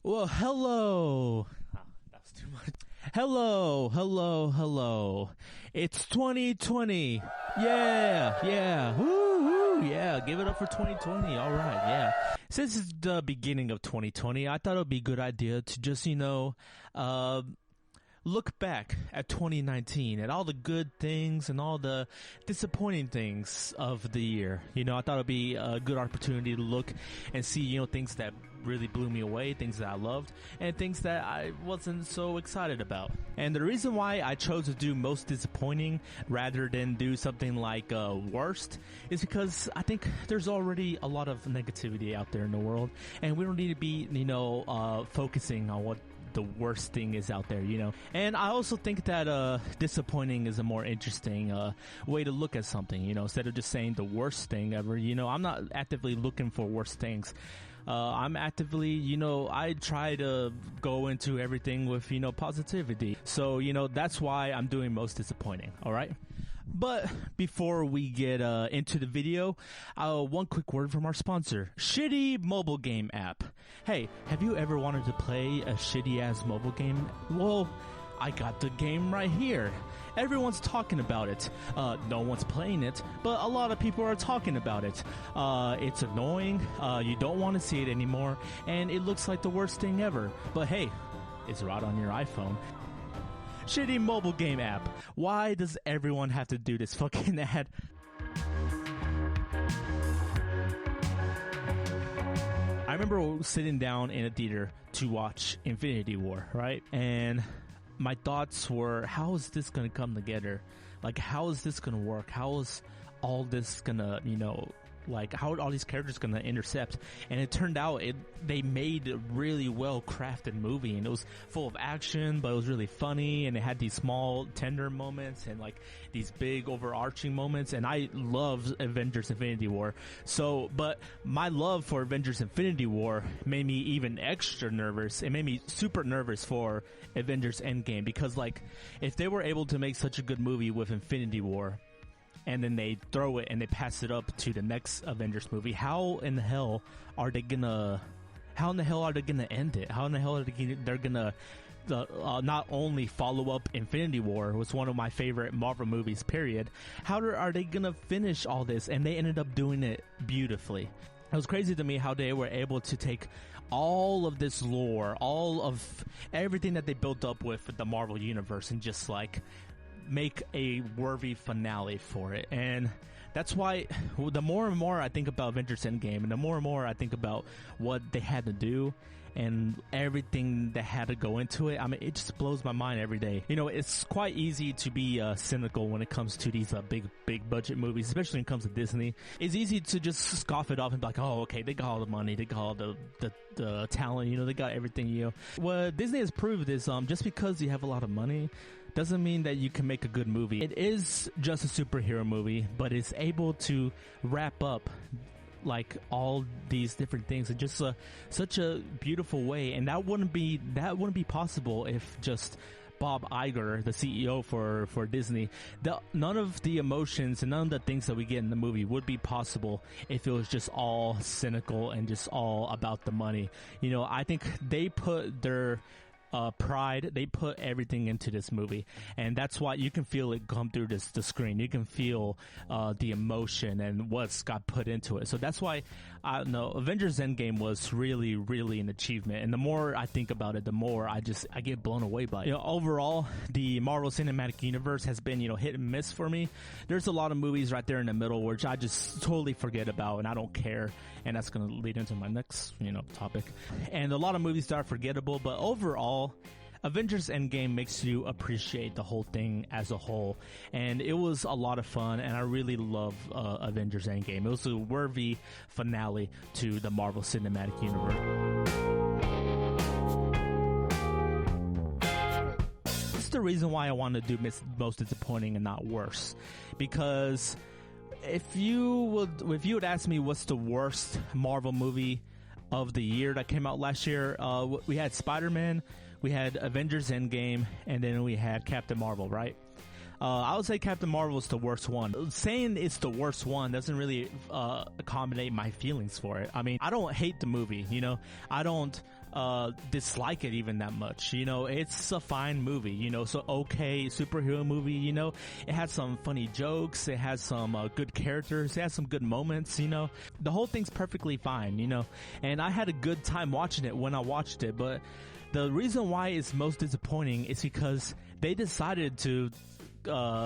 Well, hello. Oh, that was too much. Hello. It's 2020. Yeah. Woo. Yeah, give it up for 2020. All right, yeah. Since it's the beginning of 2020, I thought it would be a good idea to just, look back at 2019, at all the good things and all the disappointing things of the year. I thought it'd be a good opportunity to look and see, things that really blew me away, things that I loved, and things that I wasn't so excited about. And the reason why I chose to do most disappointing rather than do something like worst is because I think there's already a lot of negativity out there in the world, and we don't need to be, focusing on what the worst thing is out there, And I also think that disappointing is a more interesting way to look at something, instead of just saying the worst thing ever. I'm not actively looking for worst things. I'm actively, I try to go into everything with, positivity. So, that's why I'm doing most disappointing. All right. But before we get into the video, one quick word from our sponsor, Shitty Mobile Game App. Hey, have you ever wanted to play a shitty ass mobile game? Well, I got the game right here. Everyone's talking about it. No one's playing it, but a lot of people are talking about it. It's annoying. You don't want to see it anymore, and it looks like the worst thing ever. But hey, it's right on your iPhone. Shitty Mobile Game App. Why does everyone have to do this fucking ad? I remember sitting down in a theater to watch Infinity War, right? And my thoughts were, how is this going to come together? Like, how is this going to work? How is all this going to, how are all these characters going to intercept? And it turned out they made a really well crafted movie, and it was full of action, but it was really funny, and it had these small tender moments and these big overarching moments. And I love Avengers Infinity War. But my love for Avengers Infinity War made me even extra nervous. It made me super nervous for Avengers Endgame, because if they were able to make such a good movie with Infinity War, and then they throw it and they pass it up to the next Avengers movie, how in the hell are they gonna end it? How in the hell are they're gonna not only follow up Infinity War, was one of my favorite Marvel movies, period. How are they gonna finish all this? And they ended up doing it beautifully. It was crazy to me how they were able to take all of this lore, all of everything that they built up with the Marvel universe, and just make a worthy finale for it. And that's why the more and more I think about Avengers Endgame, and the more and more I think about what they had to do and everything that had to go into it, it just blows my mind every day. It's quite easy to be cynical when it comes to these big budget movies, especially when it comes to Disney. It's easy to just scoff it off and be like, oh, okay, they got all the money, they got all the talent, they got everything. What Disney has proved is just because you have a lot of money doesn't mean that you can make a good movie. It is just a superhero movie, but it's able to wrap up all these different things in just such a beautiful way. And that wouldn't be possible if just Bob Iger, the CEO for Disney, none of the emotions and none of the things that we get in the movie would be possible if it was just all cynical and just all about the money. I think they put their pride, they put everything into this movie, and that's why you can feel it come through the screen. You can feel the emotion and what's got put into it. So that's why Avengers Endgame was really, really an achievement. And the more I think about it, the more I get blown away by it. Overall, the Marvel Cinematic Universe has been hit and miss for me. There's a lot of movies right there in the middle which I just totally forget about, and I don't care. And that's going to lead into my next topic. And a lot of movies that are forgettable, but overall, Avengers Endgame makes you appreciate the whole thing as a whole, and it was a lot of fun, and I really love Avengers Endgame. It was a worthy finale to the Marvel Cinematic Universe. That's the reason why I wanted to do most disappointing and not worse, because if you would ask me what's the worst Marvel movie of the year that came out last year, we had Spider-Man, we had Avengers Endgame, and then we had Captain Marvel, right? I would say Captain Marvel is the worst one. Saying it's the worst one doesn't really accommodate my feelings for it. I mean, I don't hate the movie, I don't dislike it even that much. You know, it's a fine movie, you know, so okay superhero movie, you know, it has some funny jokes, it has some good characters, it has some good moments, you know, the whole thing's perfectly fine, you know, and I had a good time watching it when I watched it. But the reason why it's most disappointing is because they decided to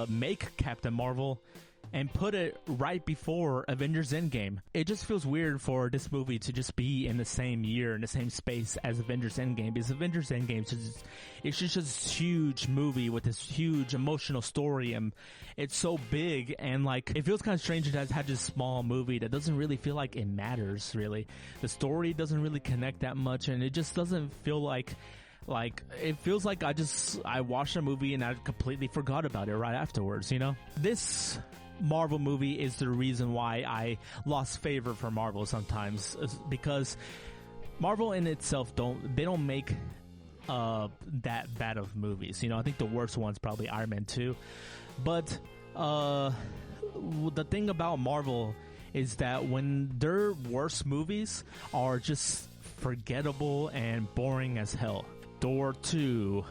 make Captain Marvel and put it right before Avengers Endgame. It just feels weird for this movie to just be in the same year, in the same space as Avengers Endgame, because Avengers Endgame is it's just this huge movie with this huge emotional story, and it's so big, and like, it feels kind of strange to have this small movie that doesn't really feel like it matters, really. The story doesn't really connect that much, and it just doesn't feel like it feels like I watched a movie and I completely forgot about it right afterwards, you know? This Marvel movie is the reason why I lost favor for Marvel sometimes, because Marvel in itself don't make that bad of movies. You know, I think the worst one's probably Iron Man 2. But the thing about Marvel is that when their worst movies are just forgettable and boring as hell. Thor 2,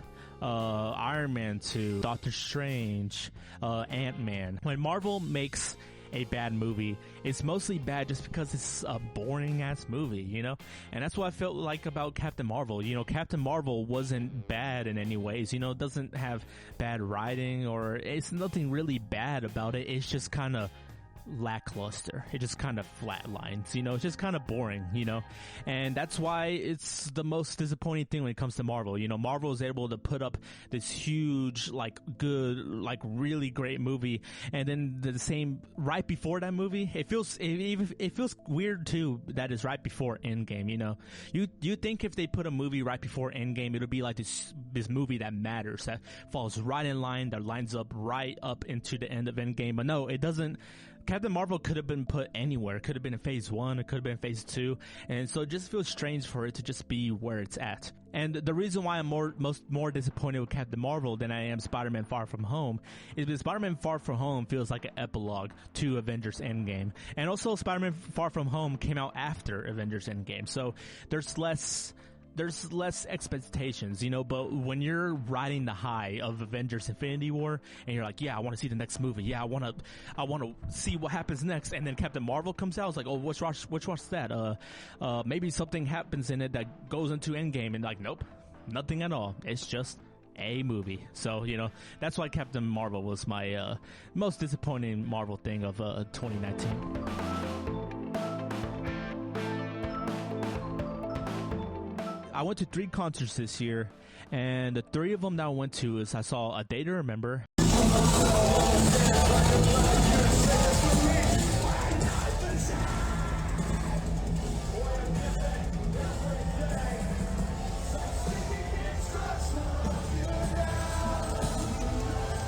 Iron Man 2, Doctor Strange, Ant-Man. When Marvel makes a bad movie, it's mostly bad just because it's a boring ass movie, you know? And that's what I felt like about Captain Marvel. You know, Captain Marvel wasn't bad in any ways, you know, it doesn't have bad writing, or it's nothing really bad about it. It's just kind of lackluster. It just kind of flatlines, you know, it's just kind of boring, you know, and that's why it's the most disappointing thing when it comes to Marvel. You know, Marvel is able to put up this huge, like, good, like, really great movie, and then the same right before that movie, it feels weird too that it's right before Endgame. You know, you think if they put a movie right before Endgame, it'll be like this movie that matters, that falls right in line, that lines up right up into the end of Endgame. But no, it doesn't. Captain Marvel could have been put anywhere. It could have been in phase 1, it could have been phase 2, and so it just feels strange for it to just be where it's at. And the reason why I'm more disappointed with Captain Marvel than I am Spider-Man Far From Home is because Spider-Man Far From Home feels like an epilogue to Avengers Endgame. And also Spider-Man Far From Home came out after Avengers Endgame, so there's less expectations, you know. But when you're riding the high of Avengers Infinity War and you're like, yeah, I want to see the next movie, yeah, I want to see what happens next, and then Captain Marvel comes out, it's like, oh, which watch that? Maybe something happens in it that goes into Endgame, and like, nope, nothing at all. It's just a movie. So, you know, that's why Captain Marvel was my most disappointing Marvel thing of 2019. I went to 3 concerts this year, and the 3 of them that I went to is I saw A Day to Remember,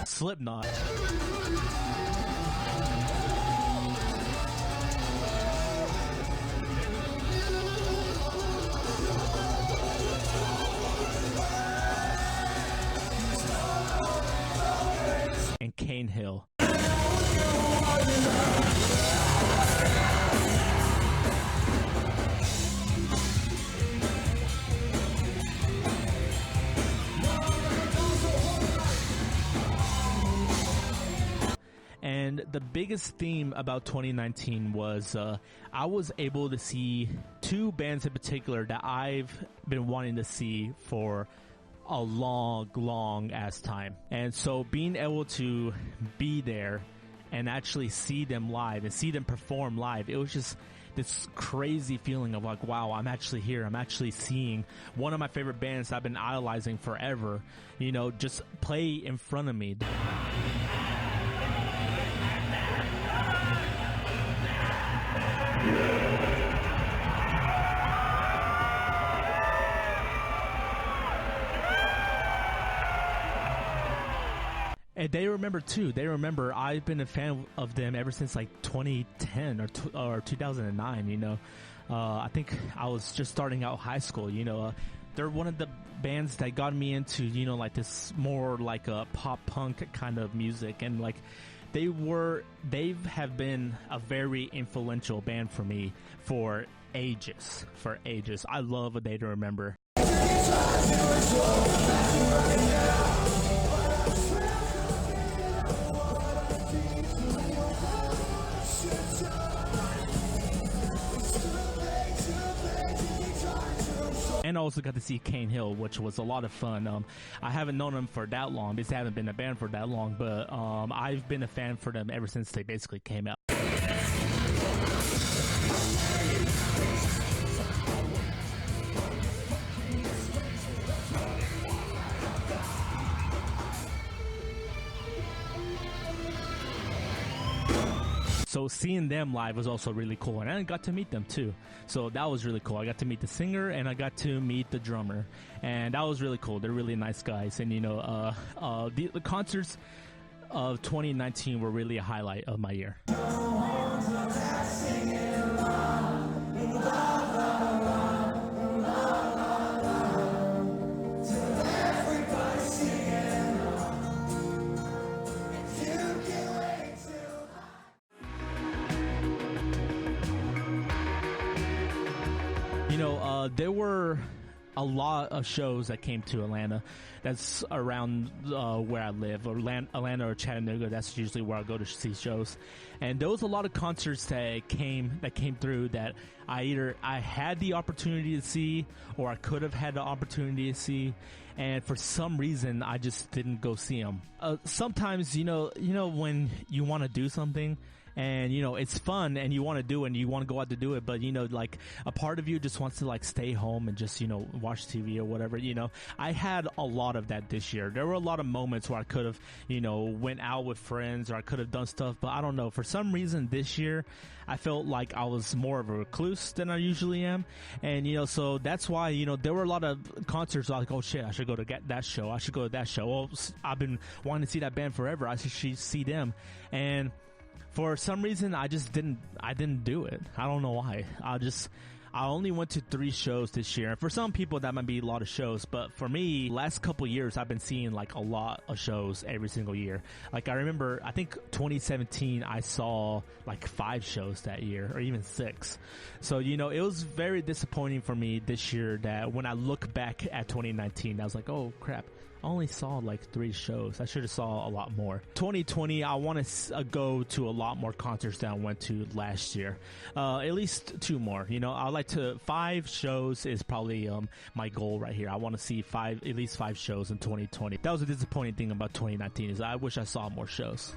Slipknot, and Cane Hill. And the biggest theme about 2019 was I was able to see 2 bands in particular that I've been wanting to see for a long ass time. And so being able to be there and actually see them live and see them perform live, it was just this crazy feeling of like, wow, I'm actually here. I'm actually seeing one of my favorite bands I've been idolizing forever, you know, just play in front of me. And they remember too. They remember I've been a fan of them ever since like 2010 or 2009. You know, I think I was just starting out high school. You know, they're one of the bands that got me into, you know, like this more like a pop punk kind of music, and like they have been a very influential band for me for ages. I love A Day to Remember. And I also got to see Cane Hill, which was a lot of fun. I haven't known them for that long. They haven't been a band for that long, but I've been a fan for them ever since they basically came out. So seeing them live was also really cool, and I got to meet them too. So that was really cool. I got to meet the singer, and I got to meet the drummer, and that was really cool. They're really nice guys, and the concerts of 2019 were really a highlight of my year. There were a lot of shows that came to Atlanta. That's around where I live, or Atlanta or Chattanooga. That's usually where I go to see shows. And there was a lot of concerts that came through that I had the opportunity to see, or I could have had the opportunity to see. And for some reason, I just didn't go see them. Sometimes, when you want to do something, and it's fun and you want to do it and you want to go out to do it, but like a part of you just wants to stay home and just watch TV or whatever. I had a lot of that this year. There were a lot of moments where I could have went out with friends, or I could have done stuff, but I don't know, for some reason this year I felt like I was more of a recluse than I usually am. And so that's why there were a lot of concerts like, oh shit, I should go to that show, I should go to that show. Well, I've been wanting to see that band forever, I should see them. And for some reason, I didn't do it. I don't know why. I only went to 3 shows this year. And for some people, that might be a lot of shows. But for me, last couple years, I've been seeing a lot of shows every single year. I remember, I think 2017, I saw 5 shows that year, or even 6. So, it was very disappointing for me this year that when I look back at 2019, I was like, oh crap, I only saw 3 shows. I should have saw a lot more. 2020, I want to go to a lot more concerts than I went to last year. At least 2 more. I like to 5 shows is probably my goal right here. I want to see at least 5 shows in 2020. That was a disappointing thing about 2019 is I wish I saw more shows.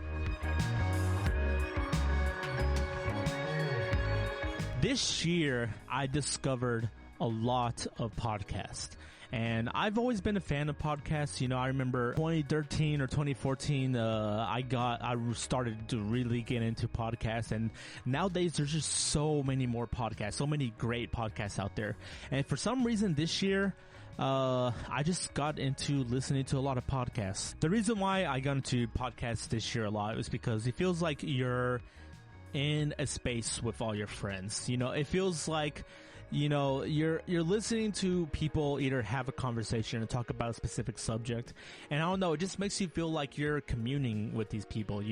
This year, I discovered a lot of podcasts. And I've always been a fan of podcasts. I remember 2013 or 2014, I started to really get into podcasts. And nowadays, there's just so many more podcasts, so many great podcasts out there. And for some reason this year, I just got into listening to a lot of podcasts. The reason why I got into podcasts this year a lot was because it feels like you're in a space with all your friends. It feels like you're listening to people either have a conversation and talk about a specific subject. And I don't know, it just makes you feel like you're communing with these people,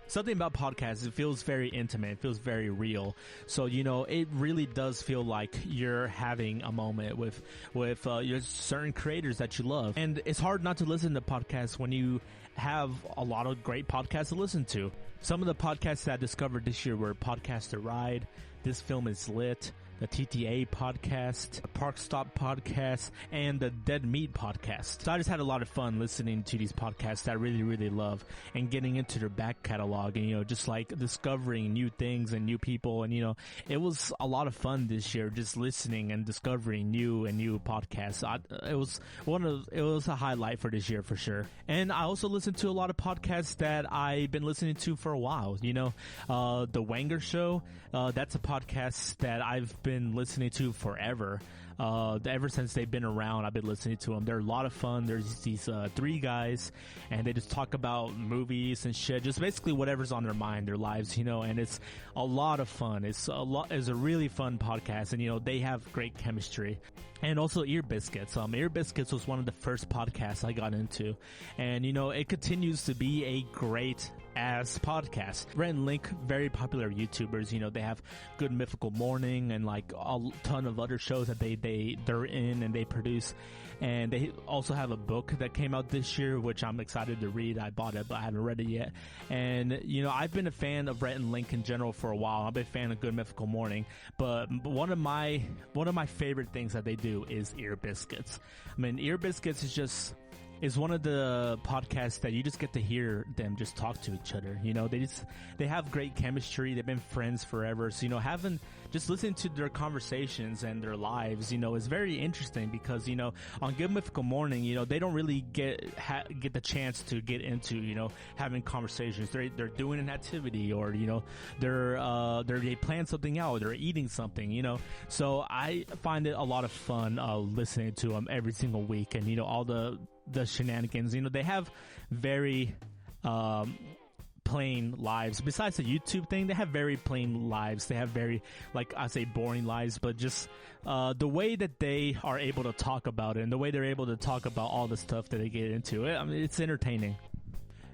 Something about podcasts, it feels very intimate, it feels very real. So, it really does feel like you're having a moment with your certain creators that you love. And it's hard not to listen to podcasts when you have a lot of great podcasts to listen to. Some of the podcasts that I discovered this year were Podcast to Ride, This Film is Lit, the TTA podcast, the Park Stop podcast, and the Dead Meat podcast. So I just had a lot of fun listening to these podcasts that I really, really love and getting into their back catalog and, just discovering new things and new people. And, it was a lot of fun this year just listening and discovering new podcasts. It was a highlight for this year for sure. And I also listened to a lot of podcasts that I've been listening to for a while. The Wanger Show, that's a podcast that I've been listening to forever. Ever since they've been around, I've been listening to them. They're a lot of fun. There's these 3 guys, and they just talk about movies and shit, just basically whatever's on their mind, their lives, and it's a lot of fun. It's a really fun podcast, and they have great chemistry. And also Ear Biscuits. Ear Biscuits was one of the first podcasts I got into, and it continues to be a great as podcasts. Rhett and Link, very popular YouTubers. You know, they have Good Mythical Morning and like a ton of other shows that they're in and they produce. And they also have a book that came out this year, which I'm excited to read. I bought it, but I haven't read it yet. And, you know, I've been a fan of Rhett and Link in general for a while. I've been a fan of Good Mythical Morning, but one of my favorite things that they do is Ear Biscuits. I mean, Ear Biscuits is one of the podcasts that you just get to hear them just talk to each other. You know, they have great chemistry. They've been friends forever. So, you know, just listening to their conversations and their lives, you know, is very interesting because, you know, on Good Mythical Morning, you know, they don't really get the chance to get into, you know, having conversations. They're doing an activity or, you know, they plan something out, they're eating something, you know. So I find it a lot of fun listening to them every single week, and, you know, all the shenanigans. You know, they have very plain lives. Besides the YouTube thing, they have very plain lives. They have very, like I say, boring lives, but just the way that they are able to talk about it and the way they're able to talk about all the stuff that they get into it, I mean, it's entertaining.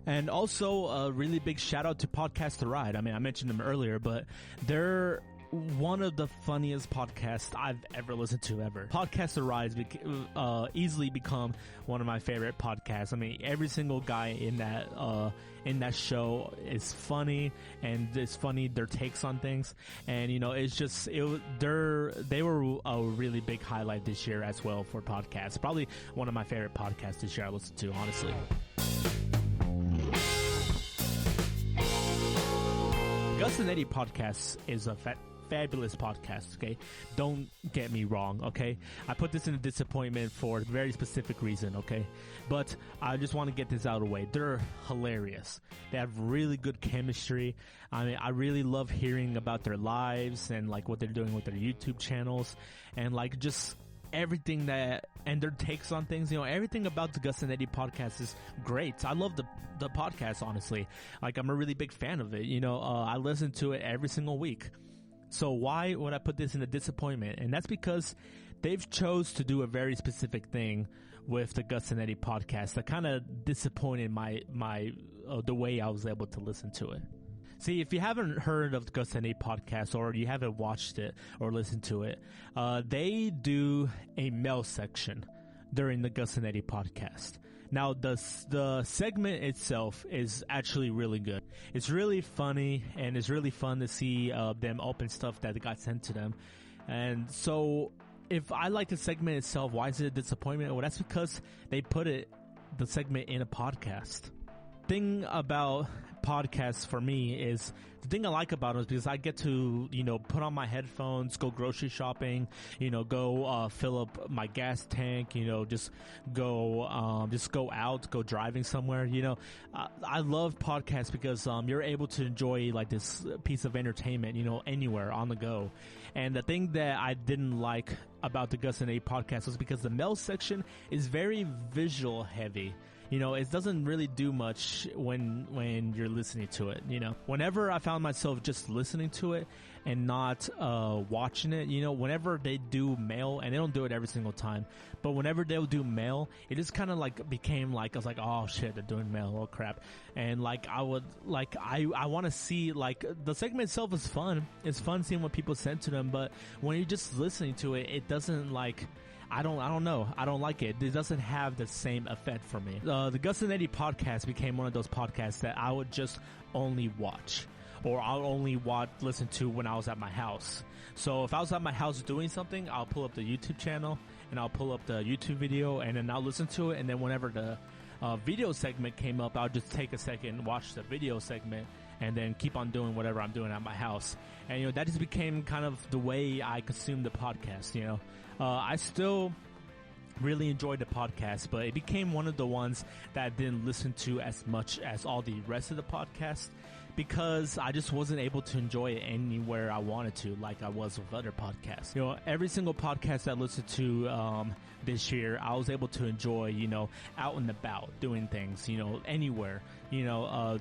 And also a really big shout out to Podcast to Ride. I mean, I mentioned them earlier, but they're one of the funniest podcasts I've ever listened to ever. Podcast to Ride easily become one of my favorite podcasts. I mean, every single guy in that show is funny, and it's funny their takes on things. And, you know, it's just they were a really big highlight this year as well for podcasts. Probably one of my favorite podcasts this year I listened to, honestly. Gus and Eddie podcast is a fabulous podcast, okay? Don't get me wrong, okay? I put this in a disappointment for a very specific reason, okay? But I just want to get this out of the way. They're hilarious. They have really good chemistry. I mean, I really love hearing about their lives and like what they're doing with their YouTube channels and like just everything and their takes on things. You know, everything about the Gus and Eddie podcast is great. I love the podcast, honestly. Like, I'm a really big fan of it. You know, I listen to it every single week. So why would I put this in a disappointment? And that's because they've chose to do a very specific thing with the Gus and Eddie podcast that kind of disappointed my the way I was able to listen to it. See, if you haven't heard of the Gus and Eddie podcast or you haven't watched it or listened to it, they do a mail section during the Gus and Eddie podcast. Now, the segment itself is actually really good. It's really funny, and it's really fun to see them open stuff that got sent to them. And so, if I like the segment itself, why is it a disappointment? Well, that's because they put the segment in a podcast. Thing about podcasts for me is, the thing I like about it is because I get to, you know, put on my headphones, go grocery shopping, you know, go fill up my gas tank, you know, just go out, go driving somewhere. You know, I love podcasts because you're able to enjoy like this piece of entertainment, you know, anywhere on the go. And the thing that I didn't like about the Gus and Eddie podcast was because the mail section is very visual heavy. You know, it doesn't really do much when you're listening to it, you know. Whenever I found myself just listening to it and not watching it, you know, whenever they do mail, and they don't do it every single time, but whenever they'll do mail, it just kind of like became like, I was like, oh shit, they're doing mail, oh crap. And like I want to see, like, the segment itself is fun. It's fun seeing what people send to them, but when you're just listening to it, it doesn't like... I don't know. I don't like it. It doesn't have the same effect for me. The Gus and Eddie podcast became one of those podcasts that I would just only watch, or I'll only listen to when I was at my house. So if I was at my house doing something, I'll pull up the YouTube channel and I'll pull up the YouTube video and then I'll listen to it. And then whenever the video segment came up, I'll just take a second, watch the video segment, and then keep on doing whatever I'm doing at my house. And, you know, that just became kind of the way I consumed the podcast, you know. I still really enjoyed the podcast, but it became one of the ones that I didn't listen to as much as all the rest of the podcast because I just wasn't able to enjoy it anywhere I wanted to, like I was with other podcasts. You know, every single podcast I listened to this year, I was able to enjoy, you know, out and about, doing things, you know, anywhere, you know,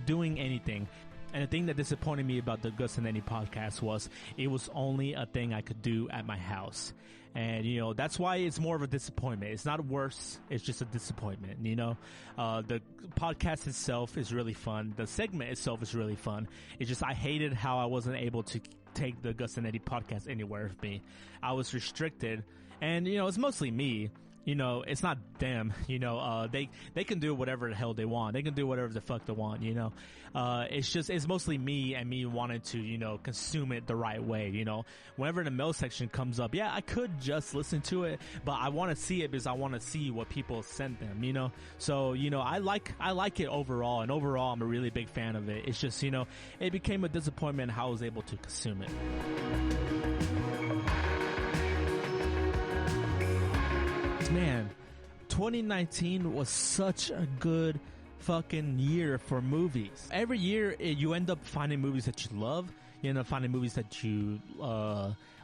doing anything. And the thing that disappointed me about the Gus and Eddie podcast was it was only a thing I could do at my house. And, you know, that's why it's more of a disappointment. It's not worse. It's just a disappointment, you know. The podcast itself is really fun. The segment itself is really fun. It's just I hated how I wasn't able to take the Gus and Eddie podcast anywhere with me. I was restricted. And, you know, it's mostly me. You know, it's not them, you know, they can do whatever the hell they want. They can do whatever the fuck they want, you know. It's mostly me and me wanting to, you know, consume it the right way, you know. Whenever the mail section comes up, yeah, I could just listen to it, but I want to see it because I want to see what people send them, you know. So, you know, I like it overall, and overall I'm a really big fan of it. It's just, you know, it became a disappointment how I was able to consume it. Man, 2019 was such a good fucking year for movies. Every year, you end up finding movies that you love. You end up finding movies that you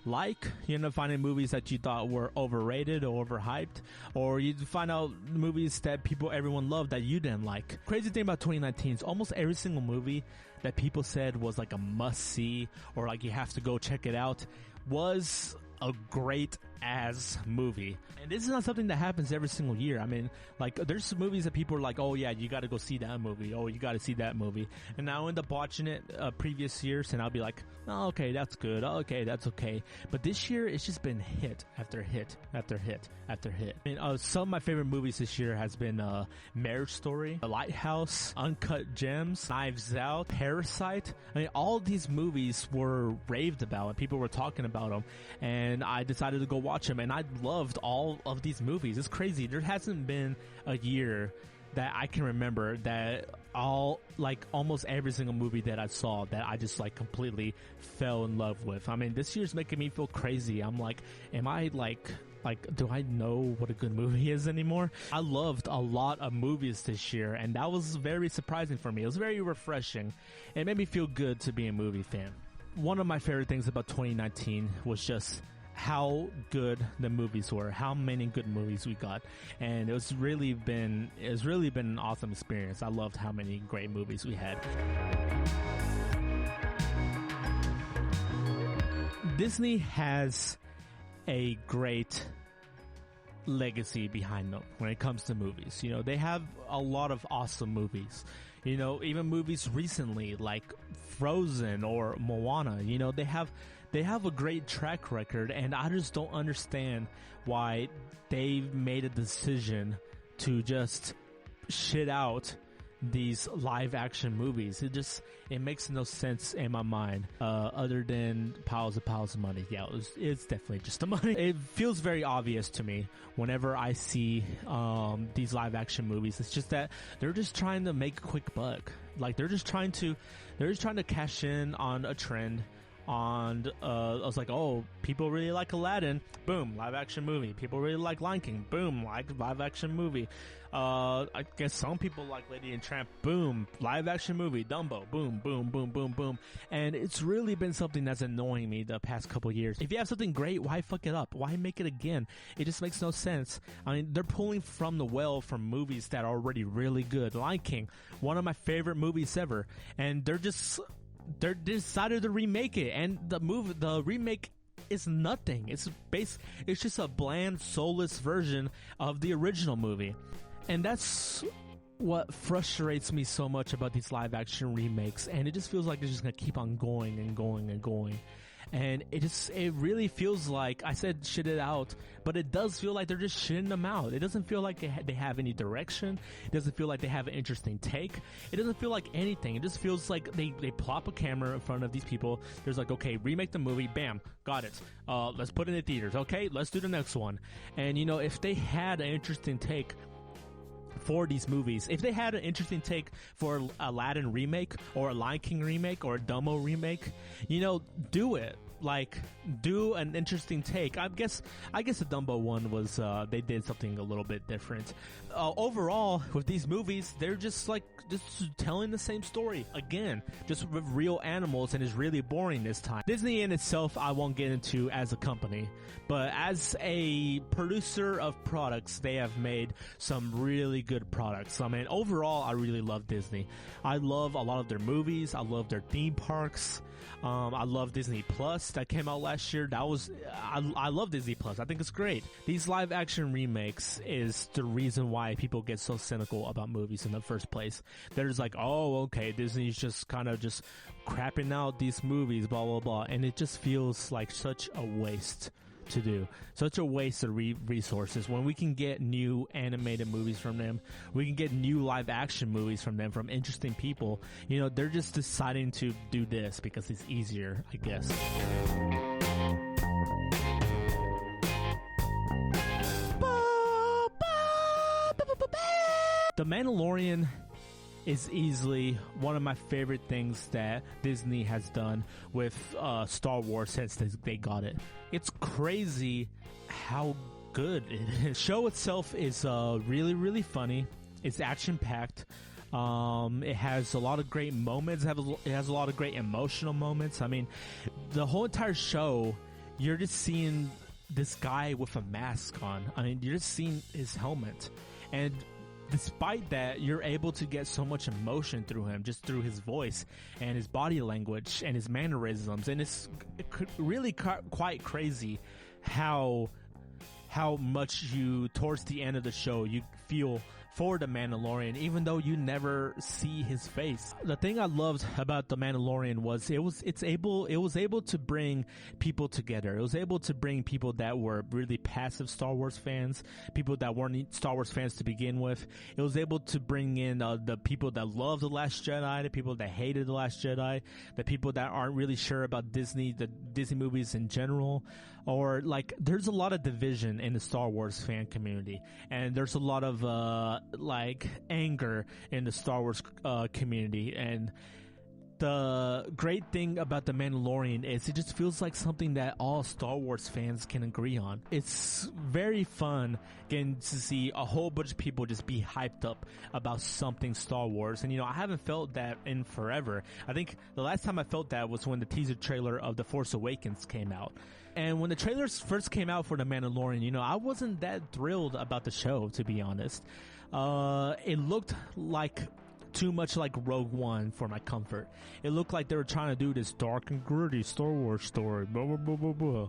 like. You end up finding movies that you thought were overrated or overhyped. Or you find out movies that everyone loved that you didn't like. Crazy thing about 2019 is almost every single movie that people said was like a must-see or like you have to go check it out was a great as movie. And this is not something that happens every single year. I mean, like, there's movies that people are like, oh yeah, you gotta go see that movie. Oh, you gotta see that movie. And I'll end up watching it previous years and I'll be like, oh, okay, that's good. Oh, okay, that's okay. But this year, it's just been hit after hit after hit after hit. I mean, some of my favorite movies this year has been Marriage Story, The Lighthouse, Uncut Gems, Knives Out, Parasite. I mean, all these movies were raved about and people were talking about them. And I decided to go watch them, and I loved all of these movies. It's crazy. There hasn't been a year that I can remember that almost every single movie that I saw that I just like completely fell in love with. I mean, this year's making me feel crazy. I'm like, am I like, do I know what a good movie is anymore? I loved a lot of movies this year, and that was very surprising for me. It was very refreshing. It made me feel good to be a movie fan. One of my favorite things about 2019 was just how good the movies were, how many good movies we got, and it's really been an awesome experience. I loved how many great movies we had. Disney has a great legacy behind them when it comes to movies. You know, they have a lot of awesome movies. You know, even movies recently like Frozen or Moana, you know, they have a great track record, and I just don't understand why they've made a decision to just shit out these live action movies. It makes no sense in my mind, other than piles of money. Yeah, it's definitely just the money. It feels very obvious to me whenever I see these live action movies. It's just that they're just trying to make a quick buck. Like they're just trying to cash in on a trend. I was like, oh, people really like Aladdin, boom, live action movie. People really like Lion King, boom, like live action movie. I guess some people like Lady and Tramp, boom, live action movie. Dumbo, boom, boom, boom, boom, boom. And it's really been something that's annoying me the past couple years. If you have something great, why fuck it up? Why make it again? It just makes no sense. I mean, they're pulling from the well from movies that are already really good. Lion King, one of my favorite movies ever, and they decided to remake it, and the remake is nothing. It's just a bland, soulless version of the original movie. And that's what frustrates me so much about these live action remakes, and it just feels like they're just gonna keep on going and going and going. And it really feels like, I said shit it out, but it does feel like they're just shitting them out. It doesn't feel like they have any direction. It doesn't feel like they have an interesting take. It doesn't feel like anything. It just feels like they plop a camera in front of these people. There's like, okay, remake the movie, bam, got it. Let's put it in the theaters. Okay, let's do the next one. And you know, if they had an interesting take for these movies, if they had an interesting take for Aladdin remake or a Lion King remake or a Dumbo remake, you know, do it. Like, do an interesting take. I guess the Dumbo one was, they did something a little bit different. Overall, with these movies, they're just telling the same story again, just with real animals, and it's really boring this time. Disney in itself, I won't get into as a company, but as a producer of products, they have made some really good products. I mean, overall, I really love Disney. I love a lot of their movies. I love their theme parks. I love Disney Plus. Plus that came out last year. I love Disney Plus. I think it's great. These live action remakes is the reason why people get so cynical about movies in the first place. They're just like, oh, okay, Disney's just kind of just crapping out these movies, blah, blah, blah. And it just feels like such a waste to do. Such a waste of resources when we can get new animated movies from them. We can get new live action movies from them, from interesting people. You know, they're just deciding to do this because it's easier, I guess. The Mandalorian is easily one of my favorite things that Disney has done with Star Wars since they got it. It's crazy how good it is. The show itself is really, really funny. It's action-packed. It has a lot of great moments. It has a lot of great emotional moments. I mean, the whole entire show, you're just seeing this guy with a mask on. I mean, you're just seeing his helmet. And despite that, you're able to get so much emotion through him, just through his voice and his body language and his mannerisms. And it's really quite crazy how much you, towards the end of the show, you feel for the Mandalorian, even though you never see his face. The thing I loved about the Mandalorian was it was able to bring people together. It was able to bring people that were really passive Star Wars fans, people that weren't Star Wars fans to begin with. It was able to bring in the people that love The Last Jedi, the people that hated The Last Jedi, the people that aren't really sure about the Disney movies in general. Or, like, there's a lot of division in the Star Wars fan community, and there's a lot of anger in the Star Wars community. And the great thing about The Mandalorian is it just feels like something that all Star Wars fans can agree on. It's very fun getting to see a whole bunch of people just be hyped up about something Star Wars. And, you know, I haven't felt that in forever. I think the last time I felt that was when the teaser trailer of The Force Awakens came out. And when the trailers first came out for The Mandalorian, you know, I wasn't that thrilled about the show, to be honest. It looked like too much like Rogue One for my comfort. It looked like they were trying to do this dark and gritty Star Wars story, blah, blah, blah, blah, blah.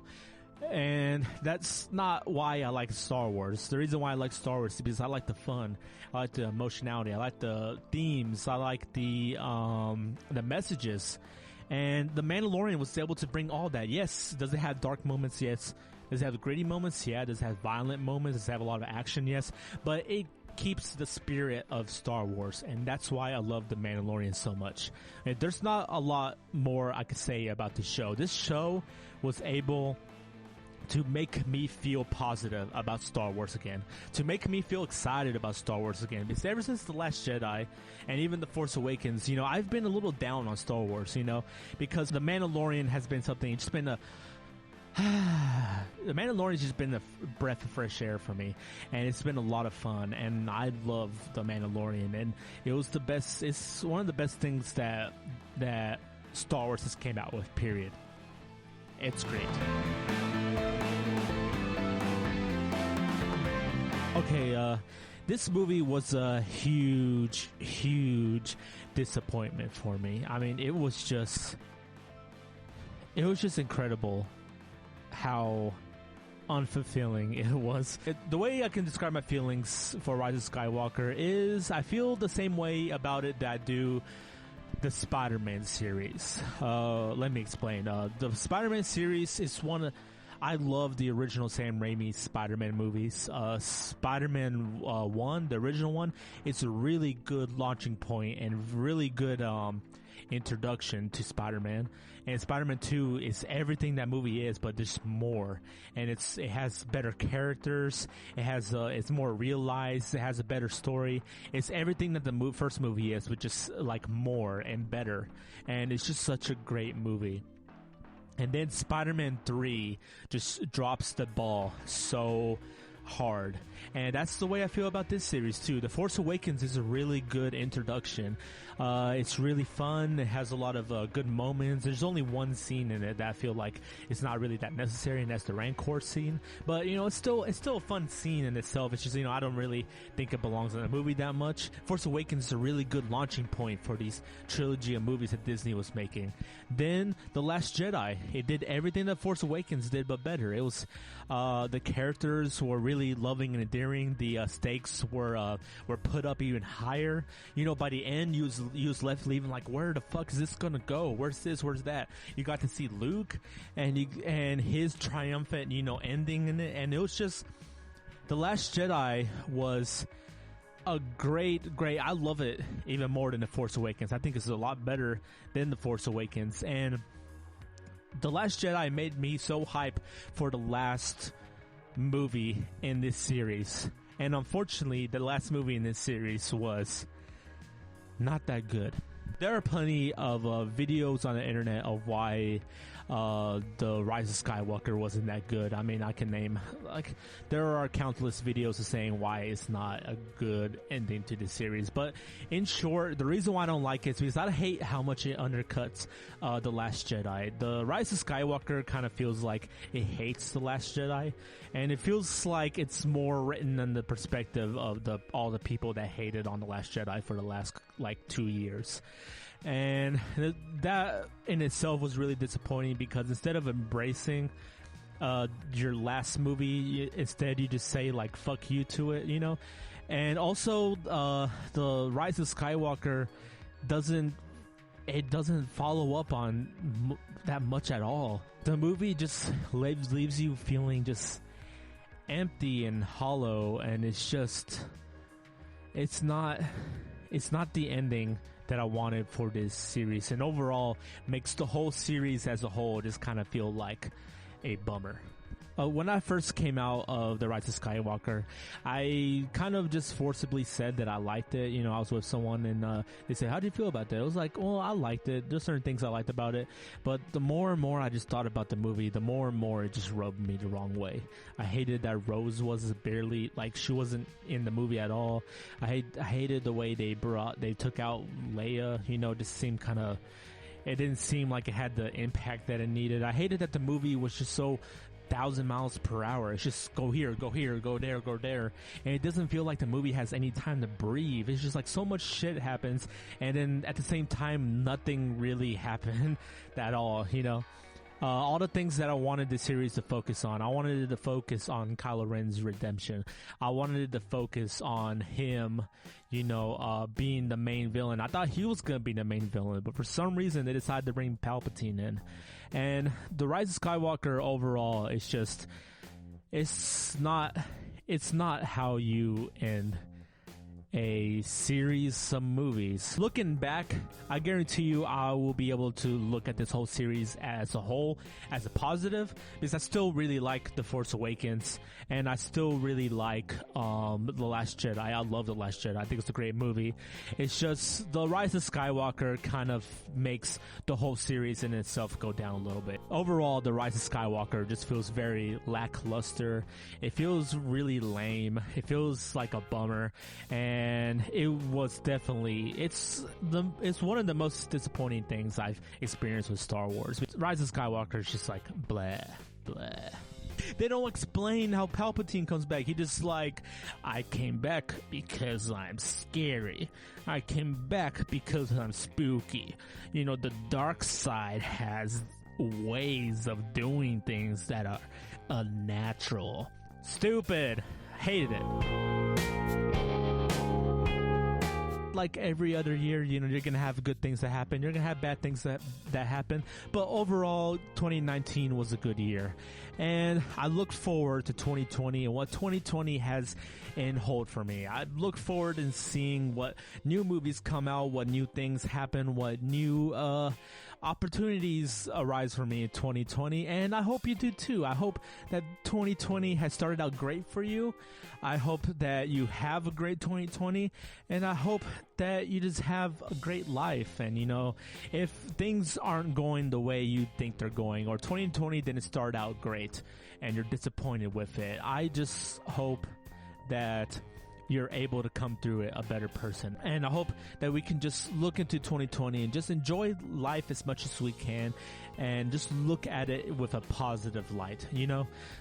And that's not why I like Star Wars. The reason why I like Star Wars is because I like the fun, I like the emotionality, I like the themes, I like the messages. And The Mandalorian was able to bring all that. Yes, does it have dark moments? Yes. Does it have gritty moments? Yeah. Does it have violent moments? Does it have a lot of action? Yes. But it keeps the spirit of Star Wars, and that's why I love The Mandalorian so much. And there's not a lot more I could say about the show. This show was able to make me feel positive about Star Wars again, to make me feel excited about Star Wars again. Because ever since The Last Jedi and even The Force Awakens, you know, I've been a little down on Star Wars, you know, because The Mandalorian has been something, it's just been The Mandalorian's just been a breath of fresh air for me, and it's been a lot of fun, and I love The Mandalorian, and it was the best, it's one of the best things that Star Wars has came out with, period. It's great. Okay, this movie was a huge, huge disappointment for me. I mean, it was just incredible how unfulfilling it was. The way I can describe my feelings for Rise of Skywalker is I feel the same way about it that I do the Spider-Man series. Let me explain. The Spider-Man series is I love the original Sam Raimi Spider-Man movies. Spider-Man 1, the original one, it's a really good launching point and really good introduction to Spider-Man. And Spider-Man 2 is everything that movie is, but there's more. And it has better characters. It's more realized. It has a better story. It's everything that the first movie is, but just like more and better. And it's just such a great movie. And then Spider-Man 3 just drops the ball so hard. And that's the way I feel about this series too. The Force Awakens is a really good introduction. It's really fun. It has a lot of good moments. There's only one scene in it that I feel like it's not really that necessary, and that's the Rancor scene. But it's still a fun scene in itself. It's just I don't really think it belongs in a movie that much. Force Awakens is a really good launching point for these trilogy of movies that Disney was making. Then The Last Jedi. It did everything that Force Awakens did, but better. It was the characters were really loving and endearing. The stakes were put up even higher. By the end, you was left leaving like, where the fuck is this gonna go? Where's this? Where's that? You got to see Luke and his triumphant ending in it, and it was just The Last Jedi was a great. I love it even more than The Force Awakens. I think it's a lot better than The Force Awakens, and The Last Jedi made me so hype for the last movie in this series. And unfortunately, the last movie in this series was not that good. There are plenty of videos on the internet of why the Rise of Skywalker wasn't that good. I mean, I can name, there are countless videos saying why it's not a good ending to the series. But in short, the reason why I don't like it is because I hate how much it undercuts The Last Jedi. The Rise of Skywalker kind of feels like it hates The Last Jedi, and it feels like it's more written in the perspective of all the people that hated on The Last Jedi for the last 2 years. And that in itself was really disappointing, because instead of embracing your last movie, instead you just say fuck you to it, And also the Rise of Skywalker doesn't follow up on that much at all. The movie just leaves you feeling just empty and hollow, and it's not the ending that I wanted for this series, and overall makes the whole series as a whole just kind of feel like a bummer. When I first came out of The Rise of Skywalker, I kind of just forcibly said that I liked it. I was with someone and they said, how do you feel about that? I was like, well, I liked it. There's certain things I liked about it. But the more and more I just thought about the movie, the more and more it just rubbed me the wrong way. I hated that Rose was barely, she wasn't in the movie at all. I hated the way they took out Leia. Just seemed kind of, it didn't seem like it had the impact that it needed. I hated that the movie was just so 1,000 miles per hour. It's just go here, go there, and it doesn't feel like the movie has any time to breathe. It's just so much shit happens, and then at the same time nothing really happened at all. All the things that I wanted the series to focus on. I wanted it to focus on Kylo Ren's redemption. I wanted it to focus on him, being the main villain. I thought he was going to be the main villain, but for some reason they decided to bring Palpatine in. And The Rise of Skywalker overall, it's not how you end a series of movies. Looking back, I guarantee you I will be able to look at this whole series as a whole as a positive, because I still really like The Force Awakens, and I still really like The Last Jedi. I love The Last Jedi. I think it's a great movie. It's just The Rise of Skywalker kind of makes the whole series in itself go down a little bit. Overall, The Rise of Skywalker just feels very lackluster. It feels really lame. It feels like a bummer, and it was definitely, it's one of the most disappointing things I've experienced with Star Wars. Rise of Skywalker is just blah, blah. They don't explain how Palpatine comes back. He just I came back because I'm scary. I came back because I'm spooky. The dark side has ways of doing things that are unnatural. Stupid. Hated it. Like every other year, you're gonna have good things that happen, you're gonna have bad things that happen, but overall 2019 was a good year, and I look forward to 2020 and what 2020 has in hold for me. I look forward in seeing what new movies come out, what new things happen, what new opportunities arise for me in 2020, and I hope you do too. I hope that 2020 has started out great for you. I hope that you have a great 2020, and I hope that you just have a great life. And if things aren't going the way you think they're going, or 2020 didn't start out great and you're disappointed with it, I just hope that you're able to come through it a better person. And I hope that we can just look into 2020 and just enjoy life as much as we can and just look at it with a positive light,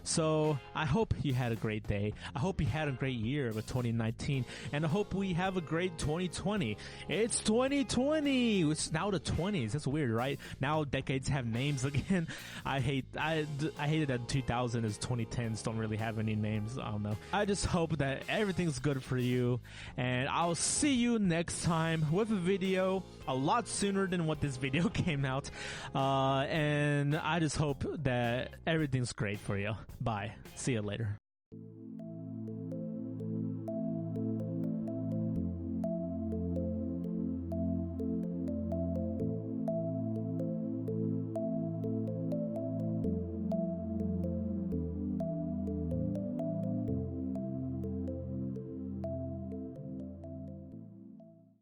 So I hope you had a great day. I hope you had a great year with 2019, and I hope we have a great 2020. It's 2020. It's now the 20s. That's weird, right? Now decades have names again. I hated that 2000 as 2010s don't really have any names. I don't know. I just hope that everything's good for you, and I'll see you next time with a video a lot sooner than what this video came out. And I just hope that everything's great for you. Bye. See you later.